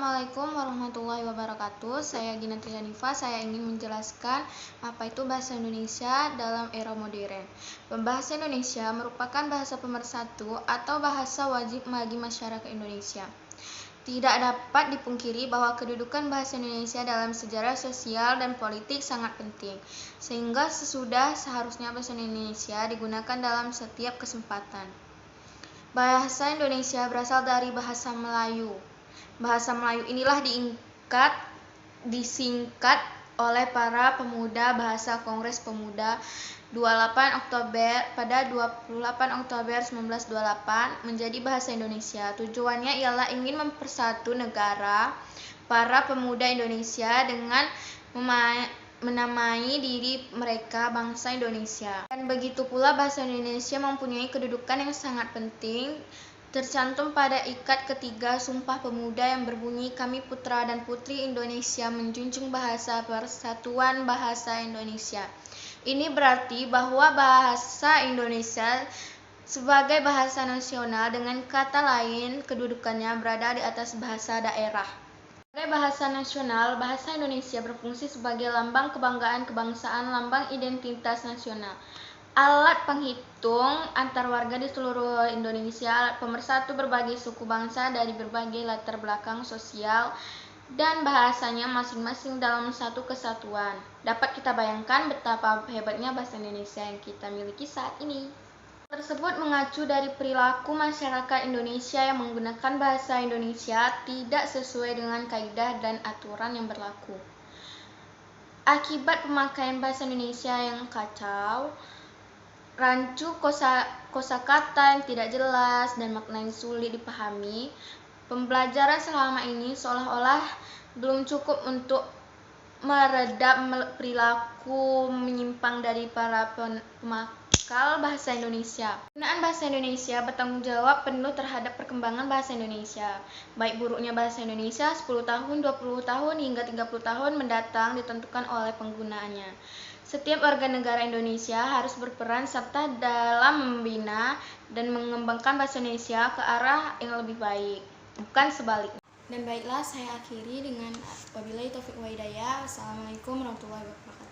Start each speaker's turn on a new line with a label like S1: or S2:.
S1: Assalamualaikum warahmatullahi wabarakatuh. Saya Gina Trianifa. Saya ingin menjelaskan apa itu bahasa Indonesia dalam era modern. Bahasa Indonesia merupakan bahasa pemersatu atau bahasa wajib bagi masyarakat Indonesia. Tidak dapat dipungkiri bahwa kedudukan bahasa Indonesia dalam sejarah sosial dan politik sangat penting, sehingga seharusnya bahasa Indonesia digunakan dalam setiap kesempatan. Bahasa Indonesia berasal dari bahasa Melayu. Bahasa Melayu inilah disingkat oleh para pemuda bahasa Kongres Pemuda 28 Oktober pada 28 Oktober 1928 menjadi bahasa Indonesia. Tujuannya ialah ingin mempersatu negara para pemuda Indonesia dengan menamai diri mereka bangsa Indonesia. Dan begitu pula bahasa Indonesia mempunyai kedudukan yang sangat penting, tercantum pada ikat ketiga Sumpah Pemuda yang berbunyi, "Kami putra dan putri Indonesia menjunjung bahasa persatuan bahasa Indonesia." Ini berarti bahwa bahasa Indonesia sebagai bahasa nasional, dengan kata lain kedudukannya berada di atas bahasa daerah. Sebagai bahasa nasional, bahasa Indonesia berfungsi sebagai lambang kebanggaan kebangsaan, lambang identitas nasional, alat penghitung antar warga di seluruh Indonesia, alat pemersatu berbagai suku bangsa dari berbagai latar belakang sosial dan bahasanya masing-masing dalam satu kesatuan. Dapat kita bayangkan betapa hebatnya bahasa Indonesia yang kita miliki saat ini. Tersebut mengacu dari perilaku masyarakat Indonesia yang menggunakan bahasa Indonesia tidak sesuai dengan kaidah dan aturan yang berlaku. Akibat pemakaian bahasa Indonesia yang kacau, rancu kosakata yang tidak jelas dan makna yang sulit dipahami, pembelajaran selama ini seolah-olah belum cukup untuk meredam perilaku menyimpang dari para pemakal bahasa Indonesia. Penggunaan bahasa Indonesia bertanggung jawab penuh terhadap perkembangan bahasa Indonesia. Baik buruknya bahasa Indonesia 10 tahun, 20 tahun, hingga 30 tahun mendatang ditentukan oleh penggunaannya. Setiap warga negara Indonesia harus berperan serta dalam membina dan mengembangkan bahasa Indonesia ke arah yang lebih baik, bukan sebaliknya. Dan baiklah, saya akhiri dengan wabillahi taufiq wa hidayah. Assalamualaikum warahmatullahi wabarakatuh.